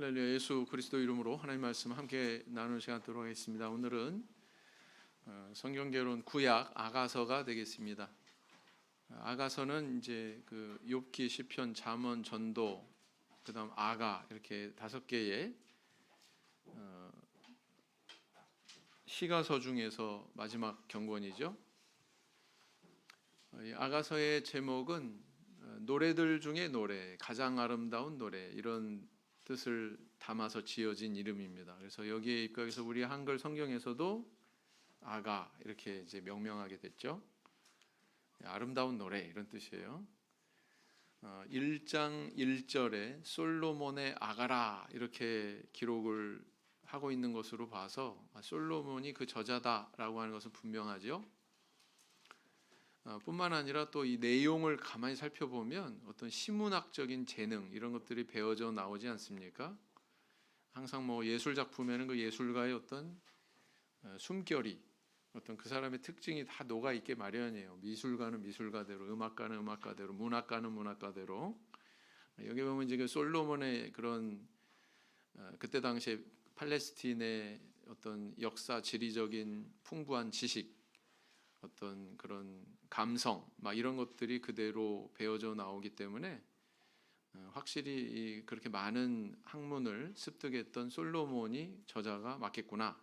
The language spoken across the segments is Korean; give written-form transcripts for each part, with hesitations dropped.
할렐루야. 예수 그리스도 이름으로 하나님 말씀 함께 나누는 시간 갖도록 하겠습니다. 오늘은 성경개론 구약 아가서가 되겠습니다. 아가서는 이제 그 욥기, 시편, 잠언, 전도, 그다음 아가 이렇게 5개의 시가서 중에서 마지막 경권이죠. 이 아가서의 제목은 노래들 중에 노래, 가장 아름다운 노래, 이런 뜻을 담아서 지어진 이름입니다. 그래서 여기에 입각해서 우리 한글 성경에서도 아가 이렇게 이제 명명하게 됐죠. 아름다운 노래 이런 뜻이에요. 1장 1절에 솔로몬의 아가라 이렇게 기록을 하고 있는 것으로 봐서 솔로몬이 그 저자다라고 하는 것은 분명하죠. 뿐만 아니라 또 이 내용을 가만히 살펴보면 어떤 시문학적인 재능 이런 것들이 배어져 나오지 않습니까? 항상 뭐 예술 작품에는 그 예술가의 어떤 숨결이, 어떤 그 사람의 특징이 다 녹아 있게 마련이에요. 미술가는 미술가대로, 음악가는 음악가대로, 문학가는 문학가대로. 여기 보면 이제 그 솔로몬의 그런 그때 당시에 팔레스틴의 어떤 역사 지리적인 풍부한 지식, 어떤 그런 감성 막 이런 것들이 그대로 배어져 나오기 때문에 확실히 그렇게 많은 학문을 습득했던 솔로몬이 저자가 맞겠구나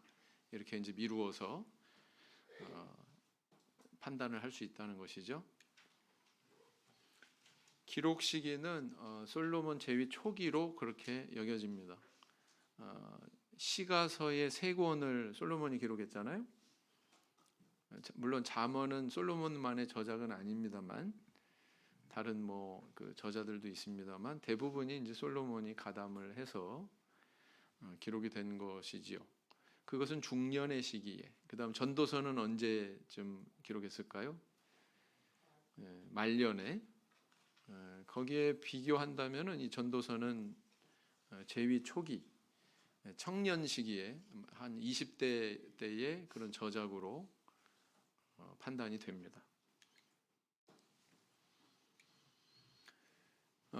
이렇게 이제 미루어서 판단을 할 수 있다는 것이죠. 기록 시기는 솔로몬 제위 초기로 그렇게 여겨집니다. 시가서의 3권을 솔로몬이 기록했잖아요. 물론 잠언은 솔로몬만의 저작은 아닙니다만 다른 뭐 그 저자들도 있습니다만 대부분이 이제 솔로몬이 가담을 해서 기록이 된 것이지요. 그것은 중년의 시기에. 그다음 전도서는 언제쯤 기록했을까요? 말년에. 거기에 비교한다면은 이 전도서는 제위 초기, 청년 시기에 한 20대 때의 그런 저작으로 판단이 됩니다.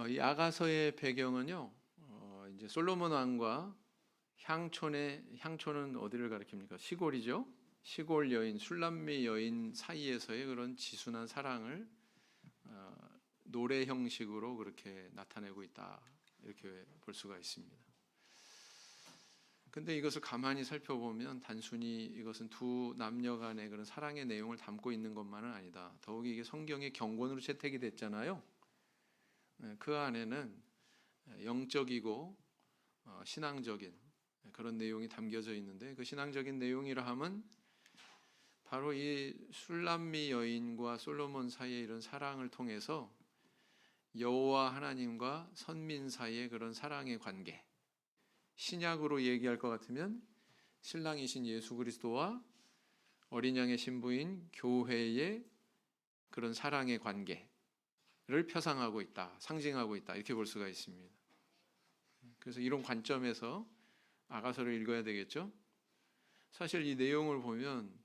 이 아가서의 배경은요, 이제 솔로몬 왕과 향촌은 어디를 가리킵니까? 시골이죠. 시골 여인, 술람미 여인 사이에서의 그런 지순한 사랑을 노래 형식으로 그렇게 나타내고 있다 이렇게 볼 수가 있습니다. 근데 이것을 가만히 살펴보면 단순히 이것은 두 남녀 간의 그런 사랑의 내용을 담고 있는 것만은 아니다. 더욱이 이게 성경의 경권으로 채택이 됐잖아요. 그 안에는 영적이고 신앙적인 그런 내용이 담겨져 있는데, 그 신앙적인 내용이라 함은 바로 이 술람미 여인과 솔로몬 사이의 이런 사랑을 통해서 여호와 하나님과 선민 사이의 그런 사랑의 관계, 신약으로 얘기할 것 같으면 신랑이신 예수 그리스도와 어린 양의 신부인 교회의 그런 사랑의 관계를 표상하고 있다, 상징하고 있다 이렇게 볼 수가 있습니다. 그래서 이런 관점에서 아가서를 읽어야 되겠죠. 사실 이 내용을 보면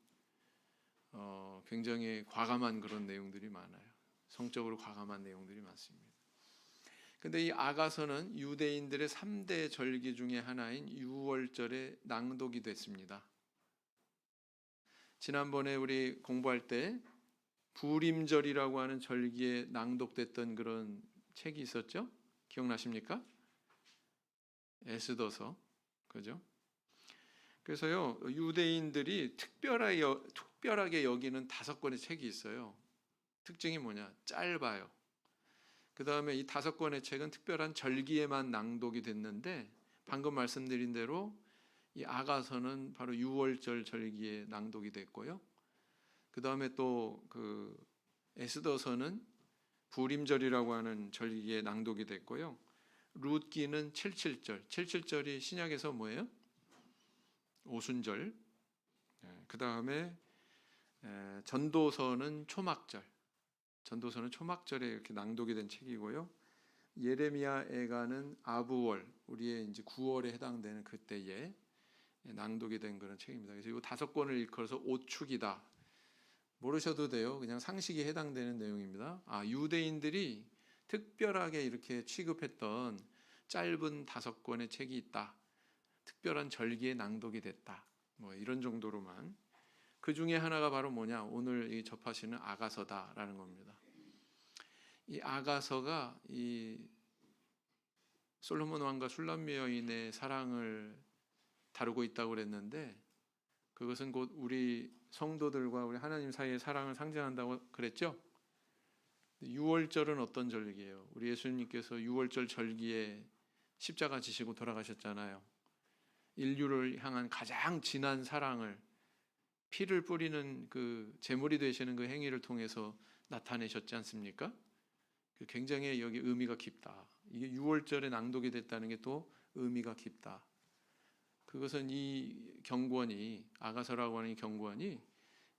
굉장히 과감한 그런 내용들이 많아요. 성적으로 과감한 내용들이 많습니다. 근데 이 아가서는 유대인들의 3대 절기 중에 하나인 유월절에 낭독이 됐습니다. 지난번에 우리 공부할 때 부림절이라고 하는 절기에 낭독됐던 그런 책이 있었죠? 기억나십니까? 에스더서. 그죠? 그래서요, 유대인들이 특별하게 여기는 5권의 책이 있어요. 특징이 뭐냐? 짧아요. 그 다음에 이 5권의 책은 특별한 절기에만 낭독이 됐는데, 방금 말씀드린 대로 이 아가서는 바로 유월절 절기에 낭독이 됐고요. 그 다음에 또 그 에스더서는 부림절이라고 하는 절기에 낭독이 됐고요. 룻기는 77절. 77절이 신약에서 뭐예요? 오순절. 그 다음에 전도서는 초막절. 전도서는 초막절에 이렇게 낭독이 된 책이고요. 예레미야 애가는 아부월, 우리의 이제 9월에 해당되는 그때에 낭독이 된 그런 책입니다. 그래서 이 5권을 읽어서 오축이다. 모르셔도 돼요. 그냥 상식에 해당되는 내용입니다. 유대인들이 특별하게 이렇게 취급했던 짧은 5권의 책이 있다. 특별한 절기에 낭독이 됐다. 뭐 이런 정도로만. 그 중에 하나가 바로 뭐냐? 오늘 이 접하시는 아가서다라는 겁니다. 이 아가서가 이 솔로몬 왕과 슐람미 여인의 사랑을 다루고 있다고 그랬는데, 그것은 곧 우리 성도들과 우리 하나님 사이의 사랑을 상징한다고 그랬죠? 6월절은 어떤 절기예요? 우리 예수님께서 6월절 절기에 십자가 지시고 돌아가셨잖아요. 인류를 향한 가장 진한 사랑을, 피를 뿌리는 그 제물이 되시는 그 행위를 통해서 나타내셨지 않습니까? 굉장히 여기 의미가 깊다. 이게 6월절에 낭독이 됐다는 게 또 의미가 깊다. 그것은 이 경권이, 아가서라고 하는 이 경권이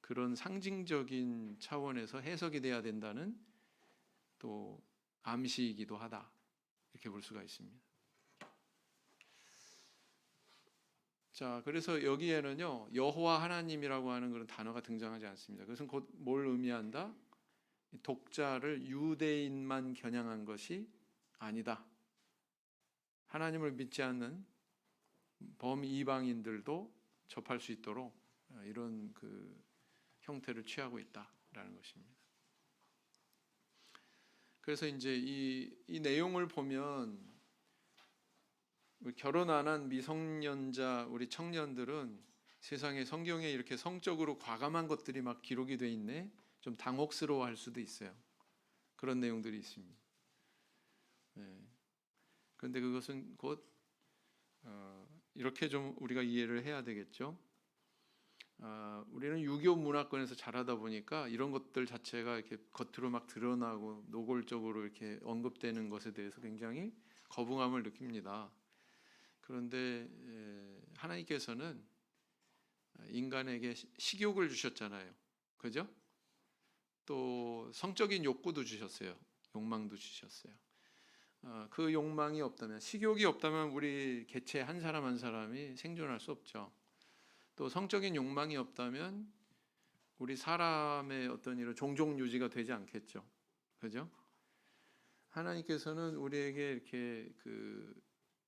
그런 상징적인 차원에서 해석이 돼야 된다는 또 암시이기도 하다. 이렇게 볼 수가 있습니다. 자, 그래서 여기에는요, 여호와 하나님이라고 하는 그런 단어가 등장하지 않습니다. 그것은 곧 뭘 의미한다? 독자를 유대인만 겨냥한 것이 아니다. 하나님을 믿지 않는 범이방인들도 접할 수 있도록 이런 그 형태를 취하고 있다라는 것입니다. 그래서 이제 이 내용을 보면 결혼 안 한 미성년자 우리 청년들은 세상에 성경에 이렇게 성적으로 과감한 것들이 막 기록이 돼 있네, 좀 당혹스러워할 수도 있어요. 그런 내용들이 있습니다. 네. 그런데 그것은 곧 이렇게 좀 우리가 이해를 해야 되겠죠. 우리는 유교 문화권에서 자라다 보니까 이런 것들 자체가 이렇게 겉으로 막 드러나고 노골적으로 이렇게 언급되는 것에 대해서 굉장히 거부감을 느낍니다. 그런데 하나님께서는 인간에게 식욕을 주셨잖아요. 그죠? 또 성적인 욕구도 주셨어요. 욕망도 주셨어요. 그 욕망이 없다면, 식욕이 없다면 우리 개체 한 사람 한 사람이 생존할 수 없죠. 또 성적인 욕망이 없다면 우리 사람의 어떤 이런 종족 유지가 되지 않겠죠. 그죠? 하나님께서는 우리에게 이렇게 그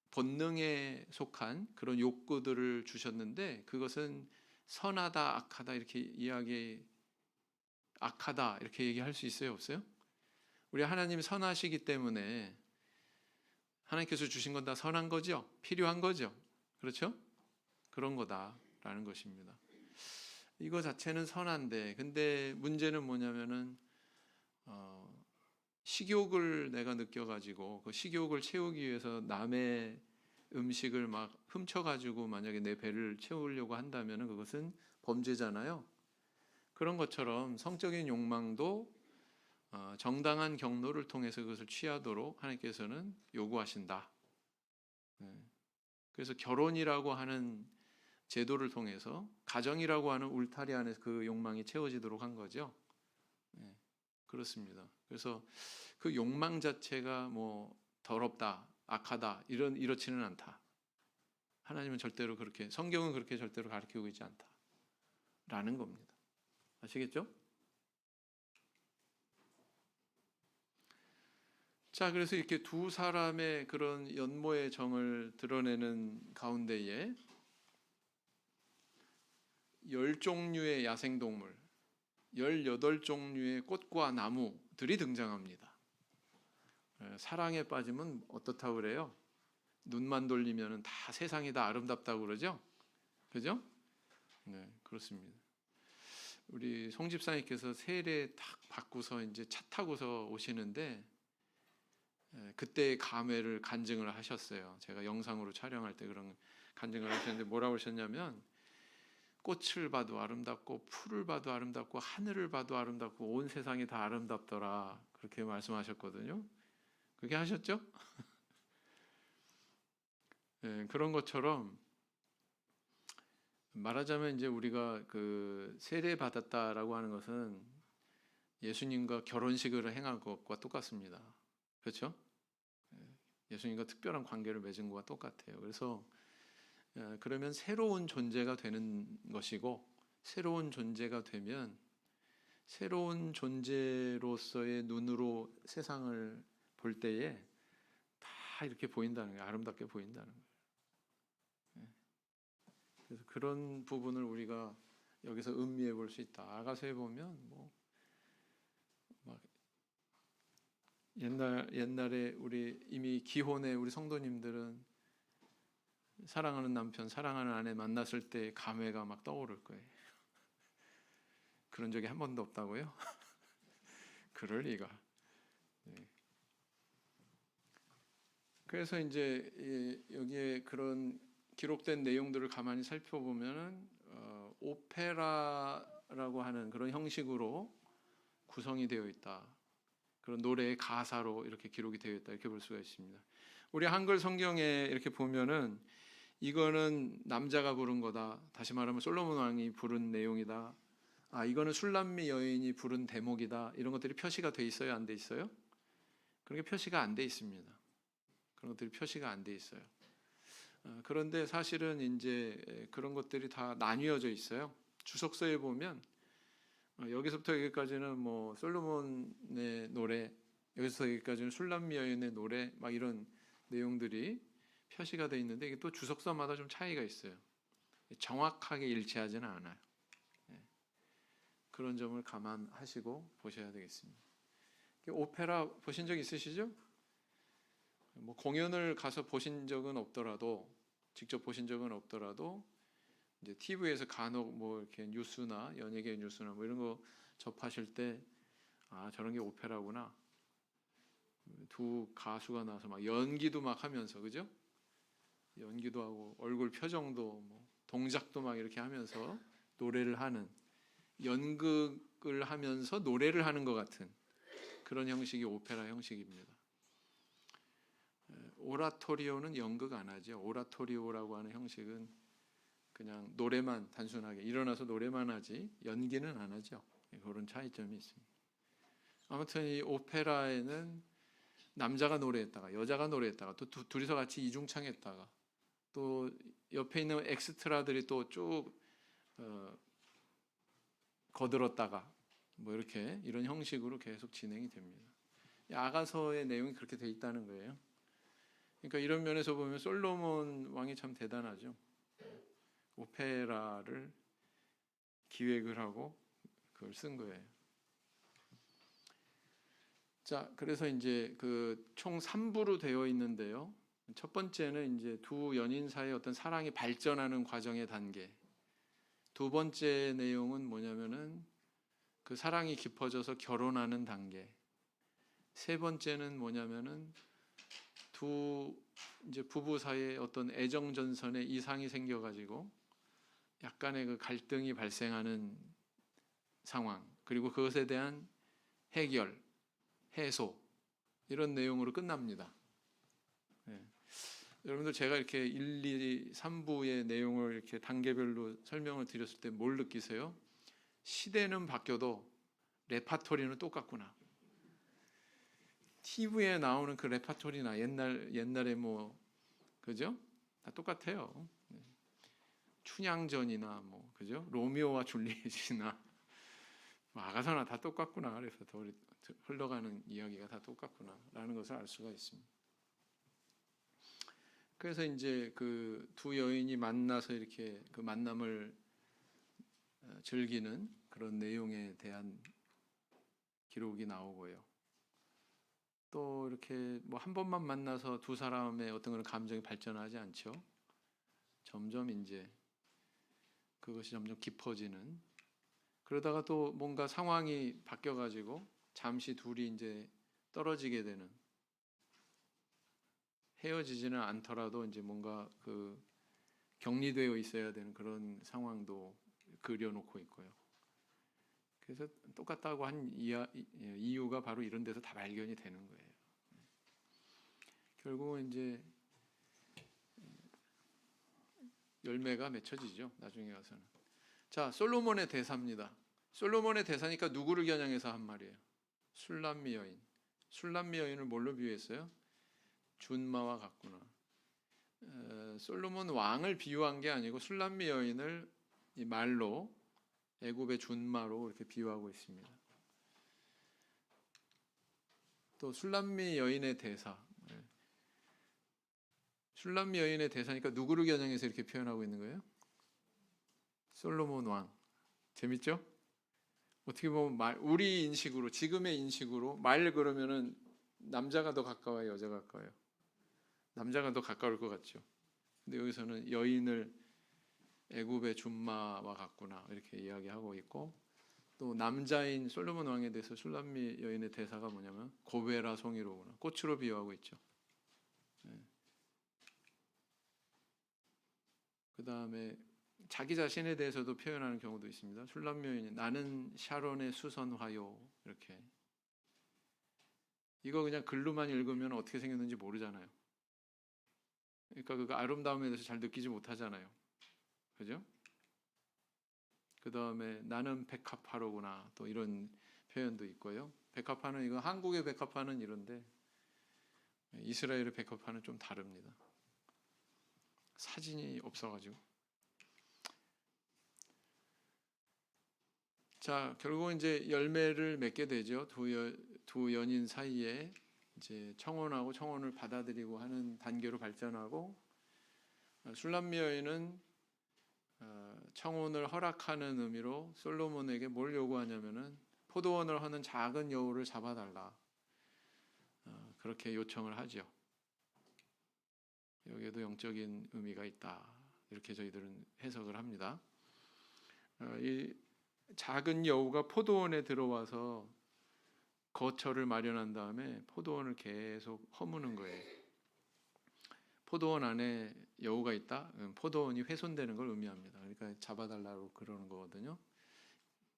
본능에 속한 그런 욕구들을 주셨는데, 그것은 선하다, 악하다 이렇게 악하다 이렇게 얘기할 수 있어요, 없어요? 우리 하나님 선하시기 때문에 하나님께서 주신 건 다 선한 거죠, 필요한 거죠, 그렇죠? 그런 거다라는 것입니다. 이거 자체는 선한데, 근데 문제는 뭐냐면은 식욕을 내가 느껴가지고 그 식욕을 채우기 위해서 남의 음식을 막 훔쳐가지고 만약에 내 배를 채우려고 한다면 그것은 범죄잖아요. 그런 것처럼 성적인 욕망도 정당한 경로를 통해서 그것을 취하도록 하나님께서는 요구하신다. 그래서 결혼이라고 하는 제도를 통해서 가정이라고 하는 울타리 안에서 그 욕망이 채워지도록 한 거죠. 그렇습니다. 그래서 그 욕망 자체가 뭐 더럽다, 악하다 이렇지는 않다. 하나님은 절대로 그렇게, 성경은 그렇게 절대로 가르치고 있지 않다라는 겁니다. 아시겠죠? 자, 그래서 이렇게 두 사람의 그런 연모의 정을 드러내는 가운데에 10종류의 야생동물, 18종류의 꽃과 나무들이 등장합니다. 사랑에 빠지면 어떻다고 그래요? 눈만 돌리면 다 세상이 다 아름답다고 그러죠? 그죠? 네, 그렇습니다. 우리 송 집사님께서 세례 딱 받고서 이제 차 타고서 오시는데 그때의 감회를 간증을 하셨어요. 제가 영상으로 촬영할 때 그런 간증을 하셨는데 뭐라고 하셨냐면, 꽃을 봐도 아름답고 풀을 봐도 아름답고 하늘을 봐도 아름답고 온 세상이 다 아름답더라, 그렇게 말씀하셨거든요. 그게 하셨죠? 네, 그런 것처럼 말하자면 이제 우리가 그 세례 받았다라고 하는 것은 예수님과 결혼식을 행한 것과 똑같습니다. 그렇죠? 예수님과 특별한 관계를 맺은 것과 똑같아요. 그래서 그러면 새로운 존재가 되는 것이고, 새로운 존재가 되면 새로운 존재로서의 눈으로 세상을 볼 때에 다 다 이렇게 보인다는 거예요. 아름답게 보인다는 거예요. 그래서 그런 부분을 우리가 여기서 음미해 볼 수 있다. 아가서에 보면 뭐 막 옛날에 우리 이미 기혼의 우리 성도님들은 사랑하는 남편, 사랑하는 아내 만났을 때 감회가 막 떠오를 거예요. 그런 적이 한 번도 없다고요? 그럴 리가. 네. 그래서 이제 여기에 그런 기록된 내용들을 가만히 살펴보면은 오페라라고 하는 그런 형식으로 구성이 되어 있다. 그런 노래의 가사로 이렇게 기록이 되어 있다. 이렇게 볼 수가 있습니다. 우리 한글 성경에 이렇게 보면은 이거는 남자가 부른 거다. 다시 말하면 솔로몬 왕이 부른 내용이다. 아, 이거는 술람미 여인이 부른 대목이다. 이런 것들이 표시가 돼 있어요? 안 돼 있어요? 그런 게 표시가 안 돼 있습니다. 그런 것들이 표시가 안 돼 있어요. 그런데 사실은 이제 그런 것들이 다 나뉘어져 있어요. 주석서에 보면 여기서부터 여기까지는 뭐 솔로몬의 노래, 여기서 여기까지는 술람미 여인의 노래, 막 이런 내용들이 표시가 돼 있는데 이게 또 주석서마다 좀 차이가 있어요. 정확하게 일치하지는 않아요. 그런 점을 감안하시고 보셔야 되겠습니다. 오페라 보신 적 있으시죠? 뭐 공연을 가서 보신 적은 없더라도, 직접 보신 적은 없더라도 이제 TV에서 간혹 뭐 이렇게 뉴스나 연예계 뉴스나 뭐 이런 거 접하실 때 아, 저런 게 오페라구나. 두 가수가 나와서 막 연기도 막 하면서, 그죠? 연기도 하고 얼굴 표정도 뭐 동작도 막 이렇게 하면서 노래를 하는, 연극을 하면서 노래를 하는 것 같은 그런 형식이 오페라 형식입니다. 오라토리오는 연극 안 하죠. 오라토리오라고 하는 형식은 그냥 노래만, 단순하게 일어나서 노래만 하지 연기는 안 하죠. 그런 차이점이 있습니다. 아무튼 이 오페라에는 남자가 노래했다가 여자가 노래했다가 또 둘이서 같이 이중창했다가 또 옆에 있는 엑스트라들이 또 쭉 거들었다가 뭐 이렇게 이런 형식으로 계속 진행이 됩니다. 아가서의 내용이 그렇게 돼 있다는 거예요. 그러니까 이런 면에서 보면 솔로몬 왕이 참 대단하죠. 오페라를 기획을 하고 그걸 쓴 거예요. 자, 그래서 이제 그 총 3부로 되어 있는데요. 첫 번째는 이제 두 연인 사이의 어떤 사랑이 발전하는 과정의 단계. 두 번째 내용은 뭐냐면은 그 사랑이 깊어져서 결혼하는 단계. 세 번째는 뭐냐면은 두 이제 부부 사이에 어떤 애정 전선에 이상이 생겨가지고 약간의 그 갈등이 발생하는 상황, 그리고 그것에 대한 해결, 해소, 이런 내용으로 끝납니다. 네. 여러분들 제가 이렇게 1, 2, 3부의 내용을 이렇게 단계별로 설명을 드렸을 때 뭘 느끼세요? 시대는 바뀌어도 레파토리는 똑같구나. TV에 나오는 그 레파토리나 옛날에 뭐 그죠? 다 똑같아요. 춘향전이나 뭐 그죠? 로미오와 줄리엣이나 뭐 아가서나 다 똑같구나. 그래서 더 흘러가는 이야기가 다 똑같구나라는 것을 알 수가 있습니다. 그래서 이제 그 두 여인이 만나서 이렇게 그 만남을 즐기는 그런 내용에 대한 기록이 나오고요. 또 이렇게 뭐 한 번만 만나서 두 사람의 어떤 그런 감정이 발전하지 않죠. 점점 이제 그것이 점점 깊어지는, 그러다가 또 뭔가 상황이 바뀌어가지고 잠시 둘이 이제 떨어지게 되는, 헤어지지는 않더라도 이제 뭔가 그 격리되어 있어야 되는 그런 상황도 그려놓고 있고요. 그래서 똑같다고 한 이유가 바로 이런 데서 다 발견이 되는 거예요. 결국은 이제 열매가 맺혀지죠. 나중에 가서는. 자, 솔로몬의 대사입니다. 솔로몬의 대사니까 누구를 겨냥해서 한 말이에요? 술람미 여인. 술람미 여인을 뭘로 비유했어요? 준마와 같구나. 솔로몬 왕을 비유한 게 아니고 술람미 여인을 이 말로 애굽의 준마로 이렇게 비유하고 있습니다. 또 술람미 여인의 대사. 슐람미 여인의 대사니까 누구를 겨냥해서 이렇게 표현하고 있는 거예요? 솔로몬 왕. 재밌죠? 어떻게 보면 우리 인식으로, 지금의 인식으로 말 그러면은 남자가 더 가까워요, 여자가 가까워요? 남자가 더 가까울 것 같죠. 근데 여기서는 여인을 애굽의 준마와 같구나 이렇게 이야기하고 있고, 또 남자인 솔로몬 왕에 대해서 슐람미 여인의 대사가 뭐냐면 고베라 송이로구나, 꽃으로 비유하고 있죠. 그 다음에 자기 자신에 대해서도 표현하는 경우도 있습니다. 슐람미 여인이 나는 샤론의 수선화요, 이렇게. 이거 그냥 글로만 읽으면 어떻게 생겼는지 모르잖아요. 그러니까 그 아름다움에 대해서 잘 느끼지 못하잖아요. 그죠? 그 다음에 나는 백합화로구나, 또 이런 표현도 있고요. 백합화는, 이거 한국의 백합화는 이런데 이스라엘의 백합화는 좀 다릅니다. 사진이 없어가지고. 자, 결국 이제 열매를 맺게 되죠. 두 연인 사이에 이제 청혼하고 청혼을 받아들이고 하는 단계로 발전하고, 슐람미 여인은 청혼을 허락하는 의미로 솔로몬에게 뭘 요구하냐면은 포도원을 하는 작은 여우를 잡아달라, 그렇게 요청을 하죠. 여기에도 영적인 의미가 있다, 이렇게 저희들은 해석을 합니다. 이 작은 여우가 포도원에 들어와서 거처를 마련한 다음에 포도원을 계속 허무는 거예요. 포도원 안에 여우가 있다? 포도원이 훼손되는 걸 의미합니다. 그러니까 잡아달라고 그러는 거거든요.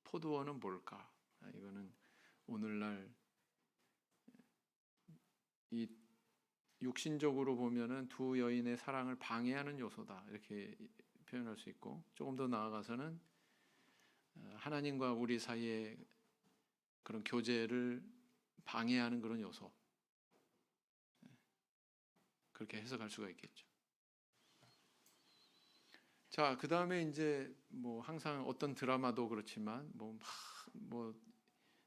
포도원은 뭘까? 이거는 오늘날 이 육신적으로 보면은 두 여인의 사랑을 방해하는 요소다, 이렇게 표현할 수 있고, 조금 더 나아가서는 하나님과 우리 사이의 그런 교제를 방해하는 그런 요소, 그렇게 해석할 수가 있겠죠. 자, 그 다음에 이제 뭐 항상 어떤 드라마도 그렇지만 뭐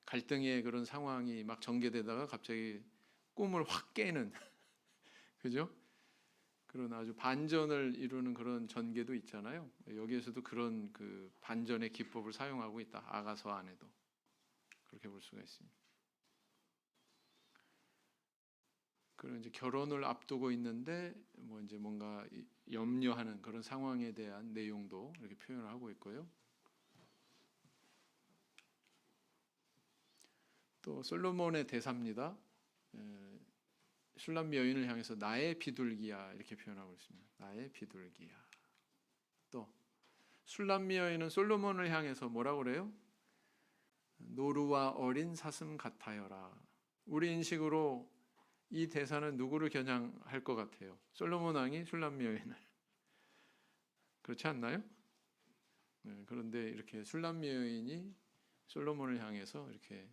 갈등의 그런 상황이 막 전개되다가 갑자기 꿈을 확 깨는 그죠? 그런 아주 반전을 이루는 그런 전개도 있잖아요. 여기에서도 그런 그 반전의 기법을 사용하고 있다, 아가서 안에도. 그렇게 볼 수가 있습니다. 그런 이제 결혼을 앞두고 있는데 뭐 이제 뭔가 염려하는 그런 상황에 대한 내용도 이렇게 표현을 하고 있고요. 또 솔로몬의 대사입니다. 슐람미 여인을 향해서 나의 비둘기야, 이렇게 표현하고 있습니다. 나의 비둘기야. 또 슐람미 여인은 솔로몬을 향해서 뭐라고 그래요? 노루와 어린 사슴 같아요라. 우리 인식으로 이 대사는 누구를 겨냥할 것 같아요? 솔로몬 왕이 슐람미 여인을. 그렇지 않나요? 그런데 이렇게 슐람미 여인이 솔로몬을 향해서 이렇게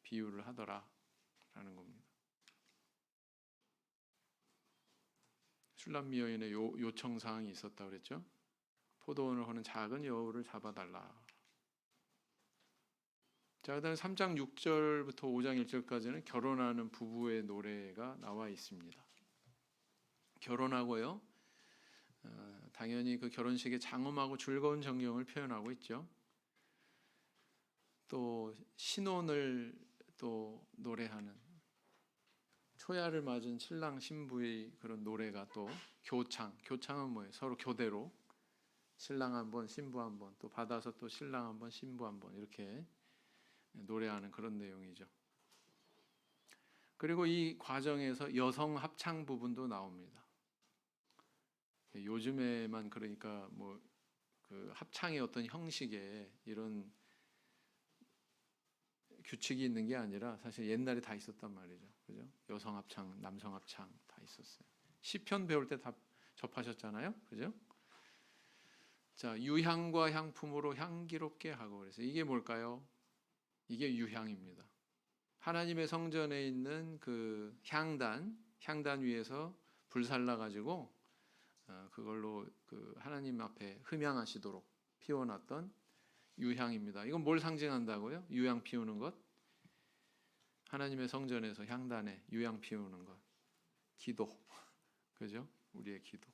비유를 하더라라는 겁니다. 슐람미 여인의 요청 사항이 있었다 그랬죠. 포도원을 허는 작은 여우를 잡아달라. 자, 그다음 3장 6절부터 5장 1절까지는 결혼하는 부부의 노래가 나와 있습니다. 결혼하고요, 당연히 그 결혼식의 장엄하고 즐거운 전경을 표현하고 있죠. 또 신혼을 또 노래하는, 초야를 맞은 신랑 신부의 그런 노래가, 또 교창은 뭐예요? 서로 교대로 신랑 한 번, 신부 한 번, 또 받아서 또 신랑 한 번, 신부 한 번, 이렇게 노래하는 그런 내용이죠. 그리고 이 과정에서 여성 합창 부분도 나옵니다. 요즘에만 그러니까 뭐 그 합창의 어떤 형식에 이런 규칙이 있는 게 아니라 사실 옛날에 다 있었단 말이죠. 그죠? 여성 합창, 남성 합창 다 있었어요. 시편 배울 때 다 접하셨잖아요. 그죠? 자, 유향과 향품으로 향기롭게 하고, 그래서 이게 뭘까요? 이게 유향입니다. 하나님의 성전에 있는 그 향단 위에서 불살라 가지고 그걸로 그 하나님 앞에 흠향하시도록 피워놨던 유향입니다. 이건 뭘 상징한다고요? 유향 피우는 것? 하나님의 성전에서 향단에 유향 피우는 것, 기도, 그죠? 우리의 기도.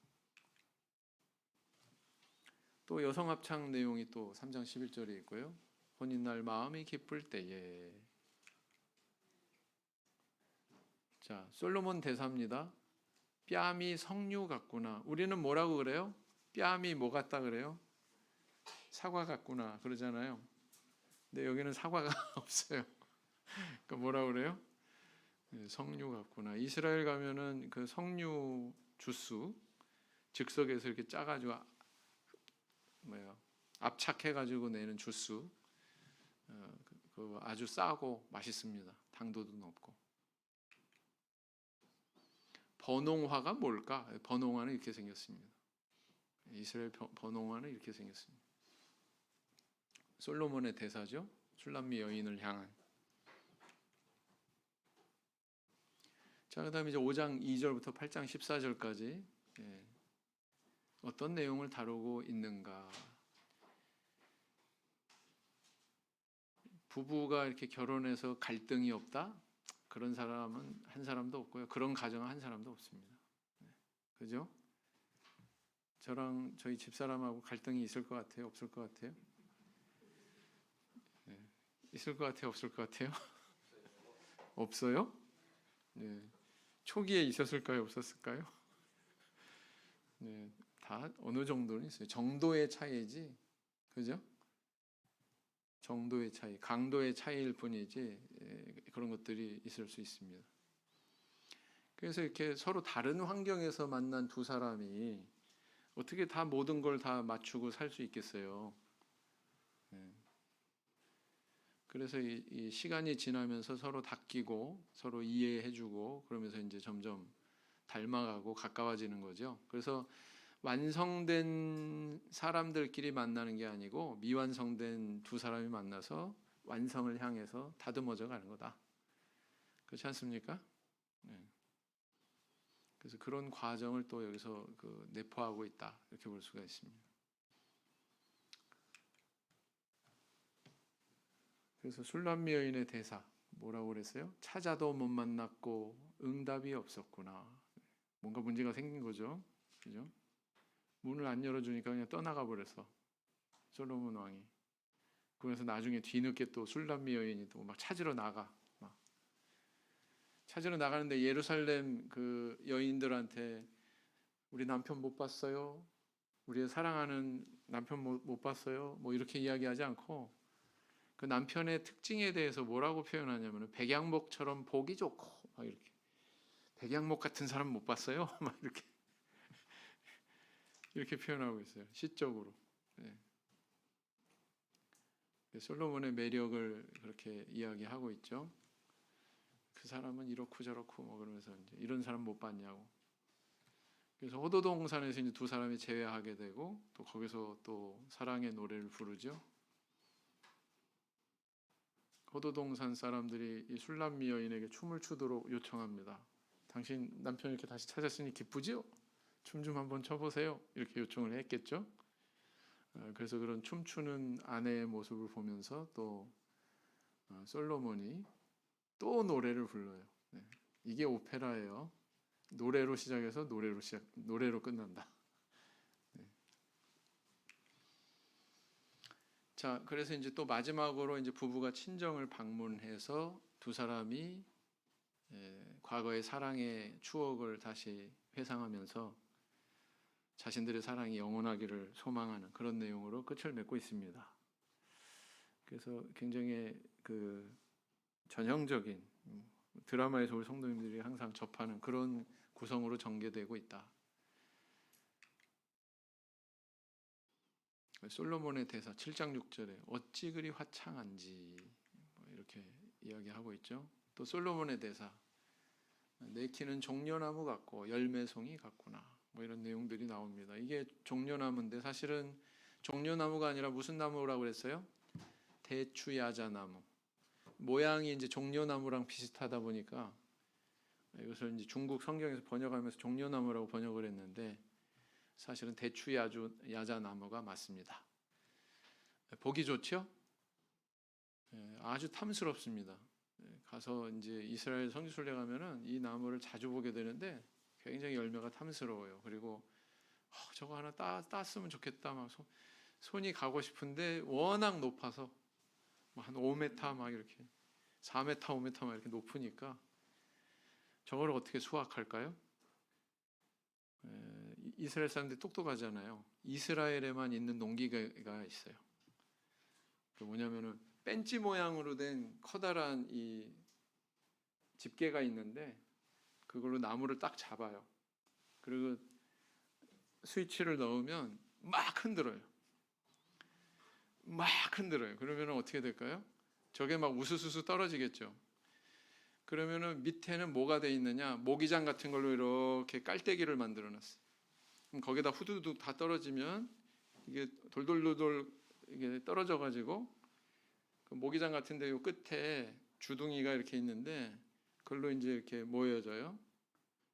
또 여성 합창 내용이 또 3장 11절에 있고요. 혼인날 마음이 기쁠 때에. 자, 솔로몬 대사입니다. 뺨이 석류 같구나. 우리는 뭐라고 그래요? 뺨이 뭐 같다 그래요? 사과 같구나 그러잖아요. 근데 여기는 사과가 없어요. 그러니까 뭐라 그래요? 석류 같구나. 이스라엘 가면은 그 석류 주스 즉석에서 이렇게 짜가지고 압착해가지고 내는 주스, 그 아주 싸고 맛있습니다. 당도도 높고. 번홍화가 뭘까? 번홍화는 이렇게 생겼습니다. 이스라엘 번홍화는 이렇게 생겼습니다. 솔로몬의 대사죠. 술람미 여인을 향한. 자, 그다음에 이제 5장 2절부터 8장 14절까지 어떤 내용을 다루고 있는가? 부부가 이렇게 결혼해서 갈등이 없다? 그런 사람은 한 사람도 없고요. 그런 가정은 한 사람도 없습니다. 그죠? 저랑 저희 집사람하고 갈등이 있을 것 같아요? 없을 것 같아요? 있을 것 같아요? 없을 것 같아요? 없어요? 네. 초기에 있었을까요? 없었을까요? 네. 다 어느 정도는 있어요. 정도의 차이지, 그죠? 정도의 차이, 강도의 차이일 뿐이지 그런 것들이 있을 수 있습니다. 그래서 이렇게 서로 다른 환경에서 만난 두 사람이 어떻게 다 모든 걸 다 맞추고 살 수 있겠어요? 그래서 이 시간이 지나면서 서로 닦이고 서로 이해해주고 그러면서 이제 점점 닮아가고 가까워지는 거죠. 그래서 완성된 사람들끼리 만나는 게 아니고 미완성된 두 사람이 만나서 완성을 향해서 다듬어져 가는 거다. 그렇지 않습니까? 네. 그래서 그런 과정을 또 여기서 내포하고 있다 이렇게 볼 수가 있습니다. 그래서 술람미 여인의 대사 뭐라고 그랬어요? 찾아도 못 만났고 응답이 없었구나. 뭔가 문제가 생긴 거죠. 그죠? 문을 안 열어주니까 그냥 떠나가 버렸어. 솔로몬 왕이. 그래서 나중에 뒤늦게 또 술람미 여인이 또 막 찾으러 나가. 찾으러 나가는데 예루살렘 그 여인들한테 우리 남편 못 봤어요? 우리의 사랑하는 남편 못 봤어요? 뭐 이렇게 이야기하지 않고 그 남편의 특징에 대해서 뭐라고 표현하냐면 백양목처럼 보기 좋고 막 이렇게 백양목 같은 사람 못 봤어요? 막 이렇게 표현하고 있어요. 시적으로. 네. 솔로몬의 매력을 그렇게 이야기하고 있죠. 그 사람은 이렇고 저렇고 뭐 그러면서 이제 이런 사람 못 봤냐고. 그래서 호도동산에서 이제 두 사람이 재회하게 되고 또 거기서 또 사랑의 노래를 부르죠. 호도동산 사람들이 이 술람미 여인에게 춤을 추도록 요청합니다. 당신 남편 이렇게 다시 찾았으니 기쁘지요? 춤 좀 한번 춰보세요. 이렇게 요청을 했겠죠. 그래서 그런 춤추는 아내의 모습을 보면서 또 솔로몬이 또 노래를 불러요. 네. 이게 오페라예요. 노래로 시작해서 노래로 끝난다. 네. 자, 그래서 이제 또 마지막으로 이제 부부가 친정을 방문해서 두 사람이 과거의 사랑의 추억을 다시 회상하면서 자신들의 사랑이 영원하기를 소망하는 그런 내용으로 끝을 맺고 있습니다. 그래서 굉장히 그 전형적인 드라마에서 우리 성도님들이 항상 접하는 그런 구성으로 전개되고 있다. 솔로몬의 대사 7장 6절에 어찌 그리 화창한지 이렇게 이야기하고 있죠. 또 솔로몬의 대사 내 키는 종려나무 같고 열매송이 같구나 뭐 이런 내용들이 나옵니다. 이게 종려나무인데 사실은 종려나무가 아니라 무슨 나무라고 그랬어요? 대추야자나무. 모양이 이제 종려나무랑 비슷하다 보니까 이것을 이제 중국 성경에서 번역하면서 종려나무라고 번역을 했는데 사실은 대추야자나무가 맞습니다. 보기 좋죠? 아주 탐스럽습니다. 가서 이제 이스라엘 성지순례 가면은 이 나무를 자주 보게 되는데 굉장히 열매가 탐스러워요. 그리고 저거 하나 땄으면 좋겠다. 막 손이 가고 싶은데 워낙 높아서 한 5m 막 이렇게 4m, 5m 막 이렇게 높으니까 저걸 어떻게 수확할까요? 이스라엘 사람들이 똑똑하잖아요. 이스라엘에만 있는 농기가 있어요. 그 뭐냐면은 벤치 모양으로 된 커다란 이 집게가 있는데 그걸로 나무를 딱 잡아요. 그리고 스위치를 넣으면 막 흔들어요. 막 흔들어요. 그러면 어떻게 될까요? 저게 막 우수수수 떨어지겠죠. 그러면은 밑에는 뭐가 돼 있느냐? 모기장 같은 걸로 이렇게 깔때기를 만들어 놨어요. 그럼 거기다 후두둑 다 떨어지면 이게 돌돌돌돌 이게 떨어져 가지고 그 모기장 같은 데 요 끝에 주둥이가 이렇게 있는데 그걸로 이제 이렇게 모여져요.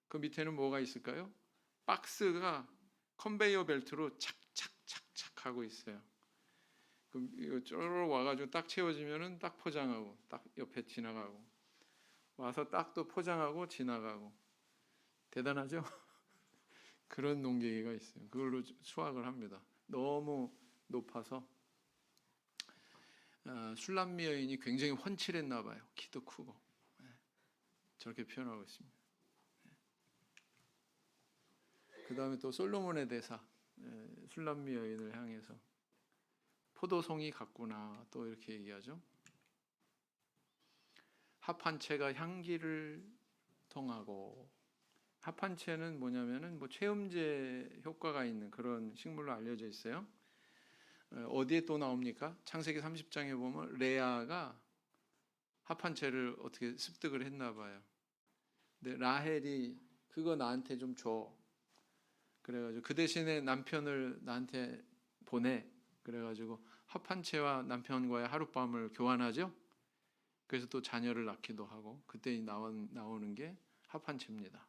그 밑에는 뭐가 있을까요? 박스가 컨베이어 벨트로 착착착착 하고 있어요. 그럼 이거 쪼르르 와가지고 딱 채워지면은 딱 포장하고 딱 옆에 지나가고 와서 딱 또 포장하고 지나가고 대단하죠? 그런 농기계가 있어요. 그걸로 수확을 합니다. 너무 높아서 술람미 여인이 굉장히 훤칠했나 봐요. 키도 크고 저렇게 표현하고 있습니다. 그 다음에 또 솔로몬의 대사 술람미 여인을 향해서 포도송이 같구나 또 이렇게 얘기하죠. 합한채가 향기를 통하고 합한채는 뭐냐면은 뭐 체음제 효과가 있는 그런 식물로 알려져 있어요. 어디에 또 나옵니까? 창세기 30장에 보면 레아가 합한채를 어떻게 습득을 했나 봐요. 근데 라헬이 그거 나한테 좀 줘. 그래가지고 그 대신에 남편을 나한테 보내. 그래가지고 합한채와 남편과의 하룻밤을 교환하죠. 그래서 또 자녀를 낳기도 하고 그때 나오는 게 합한채입니다.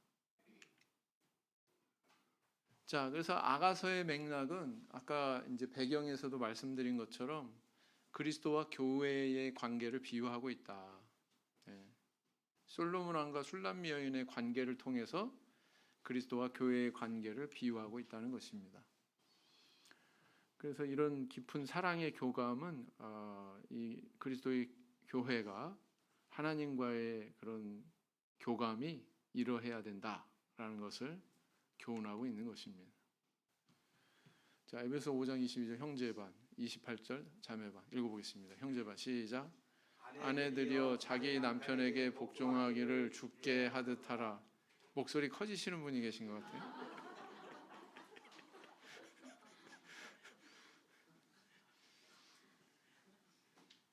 자, 그래서 아가서의 맥락은 아까 이제 배경에서도 말씀드린 것처럼 그리스도와 교회의 관계를 비유하고 있다. 솔로몬 왕과 술람미 여인의 관계를 통해서 그리스도와 교회의 관계를 비유하고 있다는 것입니다. 그래서 이런 깊은 사랑의 교감은 이 그리스도의 교회가 하나님과의 그런 교감이 이러해야 된다라는 것을 교훈하고 있는 것입니다. 자, 에베소 5장 22절 형제반, 28절 자매반 읽어보겠습니다. 형제반 시작. 아내들이여 자기 남편에게 복종하기를 주께 하듯 하라. 목소리 커지시는 분이 계신 것 같아요.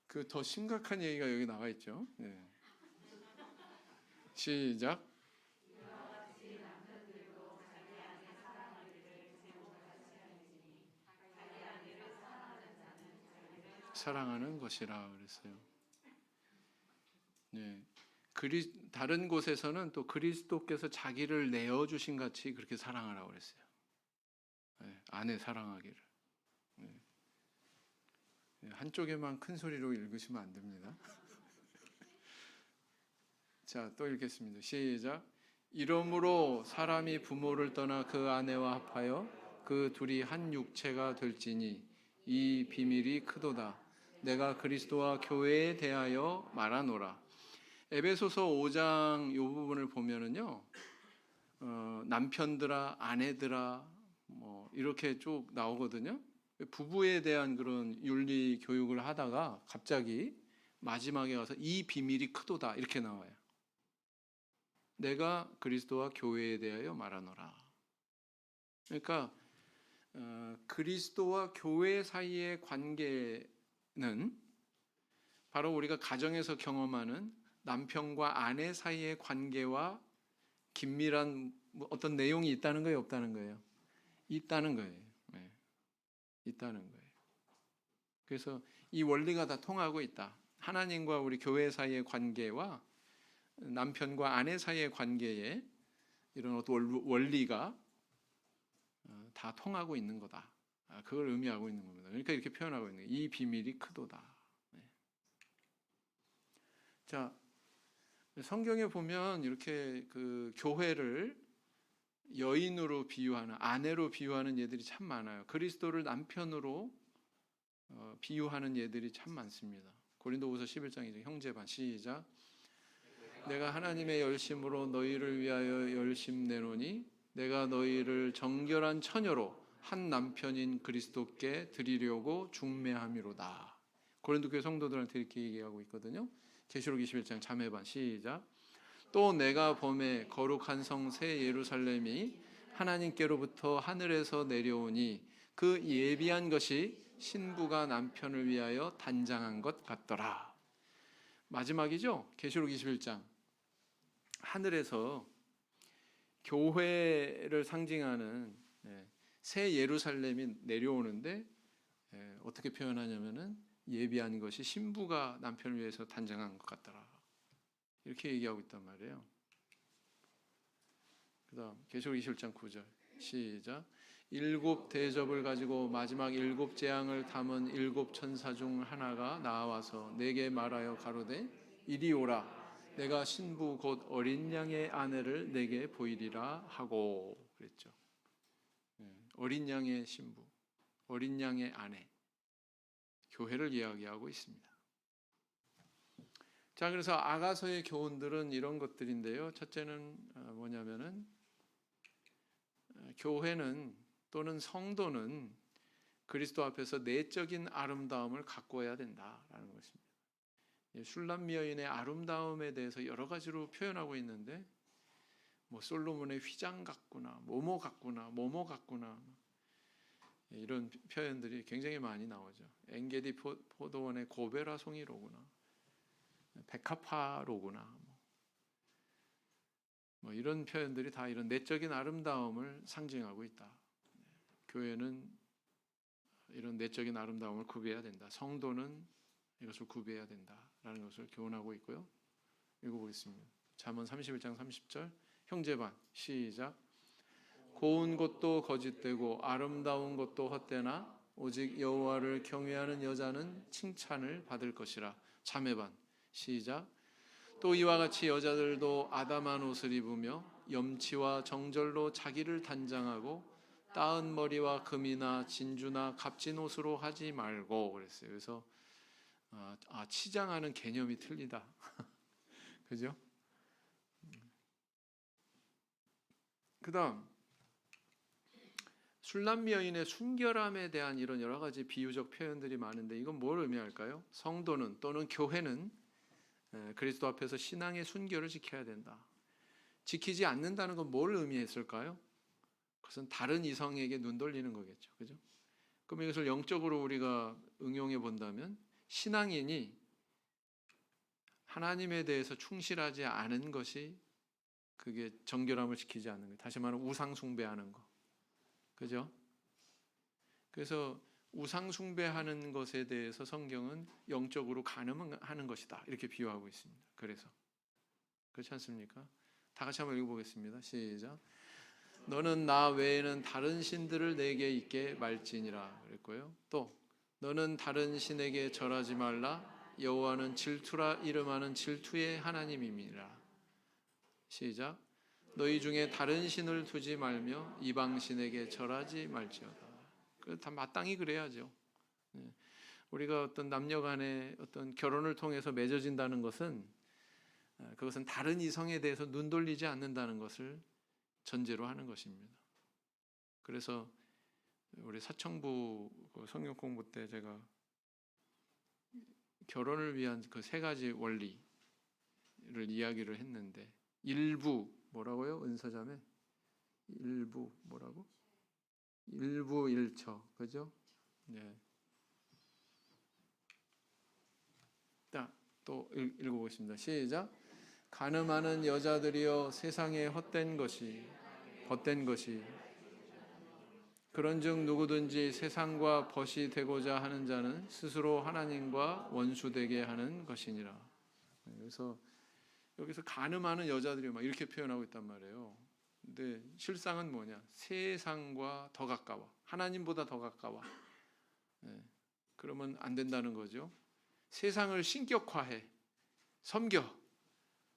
그 더 심각한 얘기가 여기 나와 있죠. 네. 시작. 사랑하는 것이라 그랬어요. 네. 다른 곳에서는 또 그리스도께서 자기를 내어 주신 같이 그렇게 사랑하라고 그랬어요. 네. 아내 사랑하기를. 네. 한쪽에만 큰 소리로 읽으시면 안 됩니다. 자, 또 읽겠습니다. 시작. 이러므로 사람이 부모를 떠나 그 아내와 합하여 그 둘이 한 육체가 될지니 이 비밀이 크도다. 내가 그리스도와 교회에 대하여 말하노라. 에베소서 5장 이 부분을 보면은요, 남편들아, 아내들아, 뭐 이렇게 쭉 나오거든요. 부부에 대한 그런 윤리 교육을 하다가 갑자기 마지막에 가서 이 비밀이 크도다 이렇게 나와요. 내가 그리스도와 교회에 대하여 말하노라. 그러니까 그리스도와 교회 사이의 관계는 바로 우리가 가정에서 경험하는 남편과 아내 사이의 관계와 긴밀한 어떤 내용이 있다는 거예요, 없다는 거예요? 있다는 거예요. 네. 있다는 거예요. 그래서 이 원리가 다 통하고 있다. 하나님과 우리 교회 사이의 관계와 남편과 아내 사이의 관계에 이런 어떤 원리가 다 통하고 있는 거다. 그걸 의미하고 있는 겁니다. 그러니까 이렇게 표현하고 있는 거예요. 이 비밀이 크도다. 네. 자, 성경에 보면 이렇게 그 교회를 여인으로 비유하는, 아내로 비유하는 예들이 참 많아요. 그리스도를 남편으로 비유하는 예들이 참 많습니다. 고린도후서 11장이죠. 형제반 시작. 내가 하나님의 열심으로 너희를 위하여 열심 내노니 내가 너희를 정결한 처녀로 한 남편인 그리스도께 드리려고 중매함이로다. 고린도 교회 성도들한테 이렇게 얘기하고 있거든요. 계시록 21장 자매반 시작. 또 내가 범에 거룩한 성 새 예루살렘이 하나님께로부터 하늘에서 내려오니 그 예비한 것이 신부가 남편을 위하여 단장한 것 같더라. 마지막이죠. 계시록 21장. 하늘에서 교회를 상징하는 새 예루살렘이 내려오는데 어떻게 표현하냐면은 예비한 것이 신부가 남편을 위해서 단장한 것 같더라. 이렇게 얘기하고 있단 말이에요. 그다음 계시록 21장 9절 시작. 일곱 대접을 가지고 마지막 일곱 재앙을 담은 일곱 천사 중 하나가 나와서 내게 말하여 가로되 이리 오라. 내가 신부 곧 어린 양의 아내를 내게 보이리라 하고 그랬죠. 어린 양의 신부, 어린 양의 아내, 교회를 이야기하고 있습니다. 자, 그래서 아가서의 교훈들은 이런 것들인데요. 첫째는 뭐냐면은 교회는 또는 성도는 그리스도 앞에서 내적인 아름다움을 가꾸어야 된다라는 것입니다. 슐람미 여인의 아름다움에 대해서 여러 가지로 표현하고 있는데 뭐 솔로몬의 휘장 같구나, 뭐뭐 같구나, 뭐뭐 같구나 이런 표현들이 굉장히 많이 나오죠. 엔게디 포도원의 고베라 송이로구나, 백합화로구나, 뭐 이런 표현들이 다 이런 내적인 아름다움을 상징하고 있다. 교회는 이런 내적인 아름다움을 구비해야 된다. 성도는 이것을 구비해야 된다라는 것을 교훈하고 있고요. 읽어보겠습니다. 잠언 31장 30절 형제반 시작. 고운 것도 거짓되고 아름다운 것도 헛되나 오직 여호와를 경외하는 여자는 칭찬을 받을 것이라. 자매반 시작. 또 이와 같이 여자들도 아담한 옷을 입으며 염치와 정절로 자기를 단장하고 따은 머리와 금이나 진주나 값진 옷으로 하지 말고 그랬어요. 그래서 치장하는 개념이 틀리다. 그죠? 그다음 슐람미 여인의 순결함에 대한 이런 여러 가지 비유적 표현들이 많은데 이건 뭘 의미할까요? 성도는 또는 교회는 그리스도 앞에서 신앙의 순결을 지켜야 된다. 지키지 않는다는 건 뭘 의미했을까요? 그것은 다른 이성에게 눈 돌리는 거겠죠. 그죠? 그럼 이것을 영적으로 우리가 응용해 본다면 신앙인이 하나님에 대해서 충실하지 않은 것이 그게 정결함을 지키지 않는 거예요. 다시 말하면 우상 숭배하는 거. 그죠? 그래서 우상 숭배하는 것에 대해서 성경은 영적으로 간음하는 것이다. 이렇게 비유하고 있습니다. 그래서 그렇지 않습니까? 다 같이 한번 읽어보겠습니다. 시작. 너는 나 외에는 다른 신들을 내게 있게 말지니라 그랬고요. 또 너는 다른 신에게 절하지 말라. 여호와는 질투라 이름하는 질투의 하나님임이라. 시작. 너희 중에 다른 신을 두지 말며 이방 신에게 절하지 말지어다. 다 마땅히 그래야죠. 우리가 어떤 남녀간의 어떤 결혼을 통해서 맺어진다는 것은 그것은 다른 이성에 대해서 눈 돌리지 않는다는 것을 전제로 하는 것입니다. 그래서 우리 사청부 성경 공부 때 제가 결혼을 위한 그 세 가지 원리를 이야기를 했는데 일부 뭐라고요? 은사자매 일부 뭐라고? 일부 일처 그죠? 네. 또 읽어보겠습니다. 시작. 간음하는 여자들이여 세상에 헛된 것이 그런즉 누구든지 세상과 벗이 되고자 하는 자는 스스로 하나님과 원수되게 하는 것이니라. 그래서 여기서 간음하는 여자들이 막 이렇게 표현하고 있단 말이에요. 근데 실상은 뭐냐? 세상과 더 가까워. 하나님보다 더 가까워. 그러면 안 된다는 거죠. 세상을 신격화해.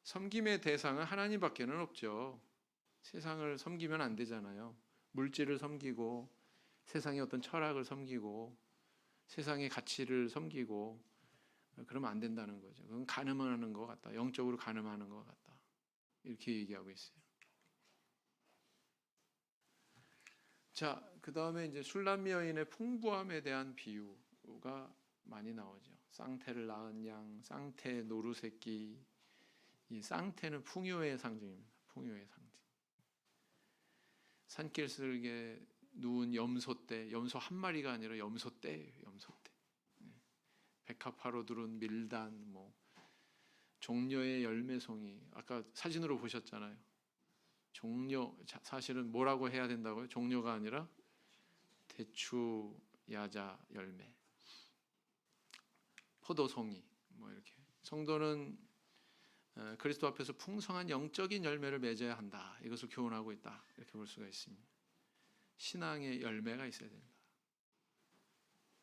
섬김의 대상은 하나님밖에는 없죠. 세상을 섬기면 안 되잖아요. 물질을 섬기고 세상의 어떤 철학을 섬기고 세상의 가치를 섬기고 그러면 안 된다는 거죠. 그건 간음하는 것 같다. 영적으로 간음하는 것 같다. 이렇게 얘기하고 있어요. 자, 그 다음에 이제 술람미 여인의 풍부함에 대한 비유가 많이 나오죠. 쌍태를 낳은 양, 쌍태 노루새끼. 이 쌍태는 풍요의 상징입니다. 풍요의 상징. 산길슬게 누운 염소떼, 염소 한 마리가 아니라 염소떼예요. 염소떼. 백합화로 두른 밀단, 뭐 종려의 열매송이. 아까 사진으로 보셨잖아요. 종려, 사실은 뭐라고 해야 된다고요? 종려가 아니라 대추, 야자, 열매, 포도송이, 뭐 이렇게. 성도는 그리스도 앞에서 풍성한 영적인 열매를 맺어야 한다. 이것을 교훈하고 있다. 이렇게 볼 수가 있습니다. 신앙의 열매가 있어야 된다.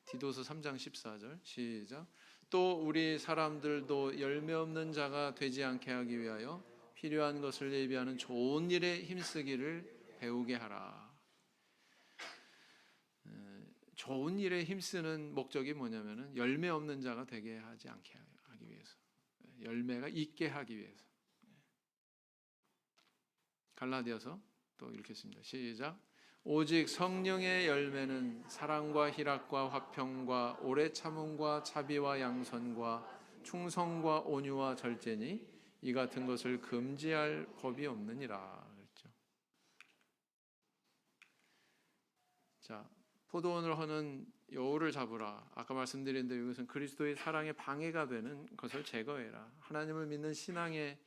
디도서 3장 14절 시작. 또 우리 사람들도 열매 없는 자가 되지 않게 하기 위하여 필요한 것을 예비하는 좋은 일에 힘쓰기를 배우게 하라. 좋은 일에 힘쓰는 목적이 뭐냐면은 열매 없는 자가 되게 하지 않게 하기 위해서, 열매가 있게 하기 위해서. 갈라디아서 또 읽겠습니다. 시작. 오직 성령의 열매는 사랑과 희락과 화평과 오래 참음과 자비와 양선과 충성과 온유와 절제니 이 같은 것을 금지할 법이 없느니라. 그랬죠. 자, 포도원을 허는 여우를 잡으라. 아까 말씀드린 대로 이것은 그리스도의 사랑에 방해가 되는 것을 제거해라. 하나님을 믿는 신앙의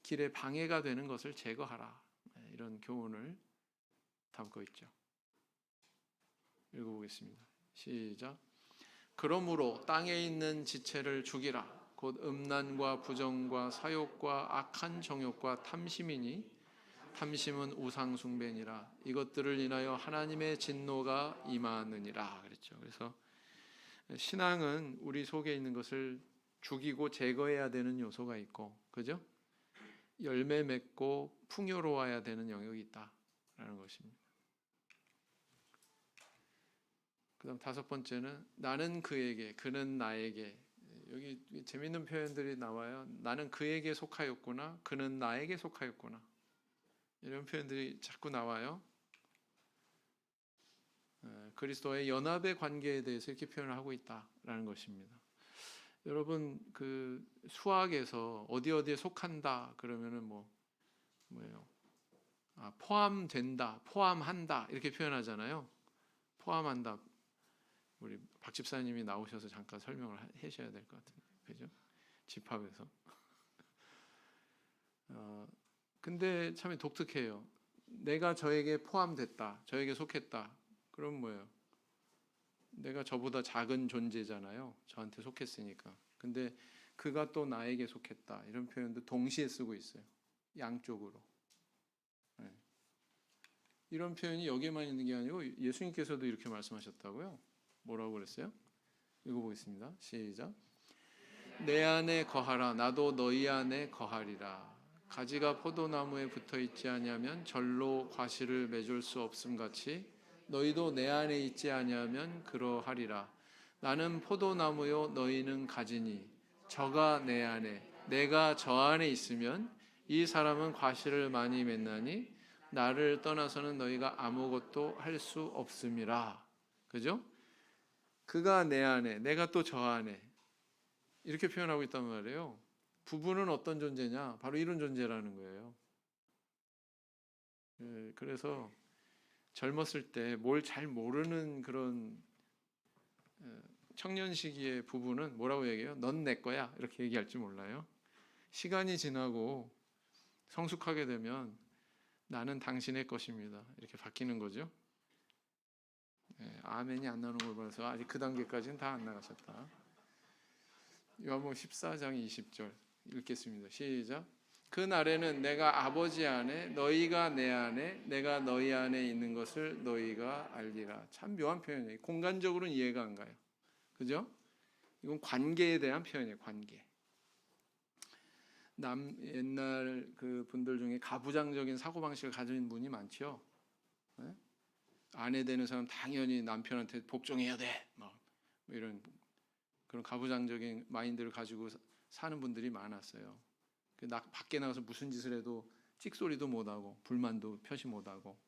길에 방해가 되는 것을 제거하라. 이런 교훈을 담고 있죠. 읽어보겠습니다. 시작. 그러므로 땅에 있는 지체를 죽이라. 곧 음란과 부정과 사욕과 악한 정욕과 탐심이니 탐심은 우상 숭배니라. 이것들을 인하여 하나님의 진노가 임하느니라. 그랬죠. 그래서 신앙은 우리 속에 있는 것을 죽이고 제거해야 되는 요소가 있고, 그죠? 열매 맺고 풍요로워야 되는 영역이 있다라는 것입니다. 그다음 다섯 번째는 나는 그에게, 그는 나에게. 여기 재밌는 표현들이 나와요. 나는 그에게 속하였구나, 그는 나에게 속하였구나. 이런 표현들이 자꾸 나와요. 그리스도의 연합의 관계에 대해서 이렇게 표현을 하고 있다라는 것입니다. 여러분 그 수학에서 어디에 속한다 그러면은 뭐예요? 포함된다, 포함한다 이렇게 표현하잖아요. 포함한다. 우리 박 집사님이 나오셔서 잠깐 설명을 하셔야 될 것 같은데, 그죠? 집합에서. 근데 참 독특해요. 내가 저에게 포함됐다, 저에게 속했다. 그럼 뭐예요? 내가 저보다 작은 존재잖아요. 저한테 속했으니까. 근데 그가 또 나에게 속했다. 이런 표현도 동시에 쓰고 있어요. 양쪽으로. 네. 이런 표현이 여기에만 있는 게 아니고 예수님께서도 이렇게 말씀하셨다고요. 뭐라고 그랬어요? 읽어보겠습니다. 시작. 내 안에 거하라. 나도 너희 안에 거하리라. 가지가 포도나무에 붙어 있지 아니하면 절로 과실을 맺을 수 없음 같이 너희도 내 안에 있지 아니하면 그러하리라. 나는 포도나무요 너희는 가지니 저가 내 안에 내가 저 안에 있으면 이 사람은 과실을 많이 맺나니 나를 떠나서는 너희가 아무것도 할 수 없음이라. 그죠? 그가 내 안에 내가 또 저 안에 이렇게 표현하고 있단 말이에요. 부부는 어떤 존재냐? 바로 이런 존재라는 거예요. 그래서 젊었을 때 뭘 잘 모르는 그런 청년 시기의 부부는 뭐라고 얘기해요? 넌 내 거야. 이렇게 얘기할지 몰라요. 시간이 지나고 성숙하게 되면 나는 당신의 것입니다. 이렇게 바뀌는 거죠. 아멘이 안 나오는 걸 봐서 아직 그 단계까지는 다 안 나가셨다. 요한복음 14장 20절 읽겠습니다. 시작. 그 날에는 내가 아버지 안에 너희가 내 안에 내가 너희 안에 있는 것을 너희가 알리라. 참 묘한 표현이에요. 공간적으로는 이해가 안 가요. 그죠? 이건 관계에 대한 표현이에요. 관계. 옛날 그 분들 중에 가부장적인 사고 방식을 가진 분이 많죠. 네? 아내 되는 사람 당연히 남편한테 복종해야 돼. 뭐 이런 그런 가부장적인 마인드를 가지고 사는 분들이 많았어요. 밖에 나가서 무슨 짓을 해도 찍소리도 못하고 불만도 표시 못하고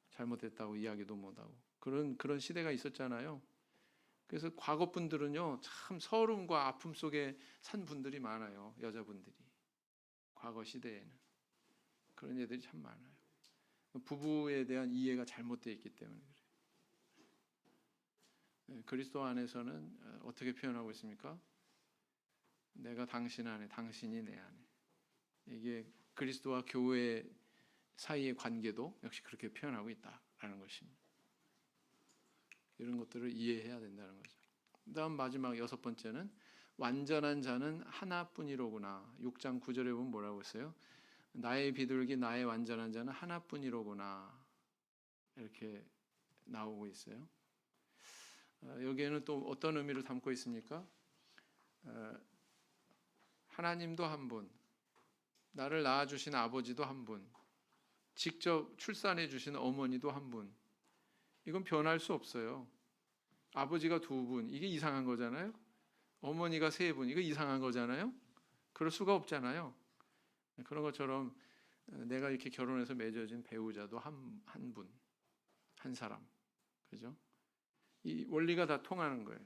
잘못했다고 이야기도 못하고 그런 시대가 있었잖아요. 그래서 과거 분들은요 참 서름과 아픔 속에 산 분들이 많아요. 여자분들이 과거 시대에는 그런 애들이 참 많아요. 부부에 대한 이해가 잘못되어 있기 때문에 그래요. 그리스도 안에서는 어떻게 표현하고 있습니까? 내가 당신 안에, 당신이 내 안에. 이게 그리스도와 교회 사이의 관계도 역시 그렇게 표현하고 있다라는 것입니다. 이런 것들을 이해해야 된다는 거죠. 그다음 마지막 6번째는 완전한 자는 하나뿐이로구나. 6장 9절에 보면 뭐라고 했어요? 나의 비둘기 나의 완전한 자는 하나뿐이로구나. 이렇게 나오고 있어요. 여기에는 또 어떤 의미를 담고 있습니까? 하나님도 한 분, 나를 낳아주신 아버지도 한 분, 직접 출산해 주신 어머니도 한 분. 이건 변할 수 없어요. 아버지가 2분, 이게 이상한 거잖아요. 어머니가 3분, 이거 이상한 거잖아요. 그럴 수가 없잖아요. 그런 것처럼 내가 이렇게 결혼해서 맺어진 배우자도 한 분, 한 사람, 그죠? 이 원리가 다 통하는 거예요.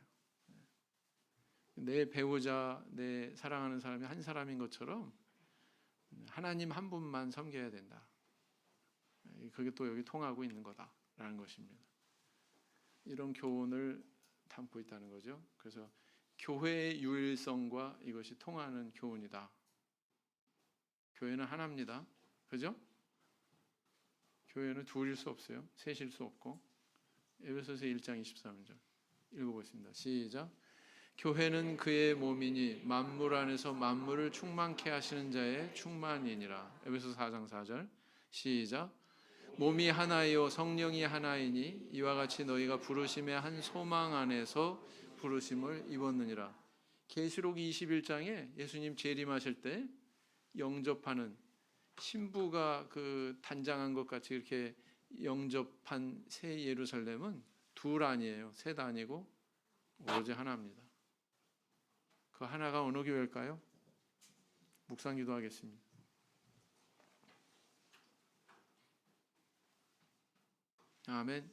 내 배우자, 내 사랑하는 사람이 한 사람인 것처럼 하나님 한 분만 섬겨야 된다. 그게 또 여기 통하고 있는 거다라는 것입니다. 이런 교훈을 담고 있다는 거죠. 그래서 교회의 유일성과 이것이 통하는 교훈이다. 교회는 하나입니다. 그죠? 교회는 둘일 수 없어요. 셋일 수 없고. 에베소서 1장 23절 읽어보겠습니다. 시작. 교회는 그의 몸이니 만물 안에서 만물을 충만케 하시는 자의 충만이니라. 에베소서 4장 4절 시작. 몸이 하나이요 성령이 하나이니 이와 같이 너희가 부르심의 한 소망 안에서 부르심을 입었느니라. 계시록 21장에 예수님 재림하실 때 영접하는 신부가 그 단장한 것 같이 이렇게 영접한 새 예루살렘은 둘 아니에요. 셋 아니고 오로지 하나입니다. 그 하나가 어느 교회일까요? 묵상 기도하겠습니다. 아멘.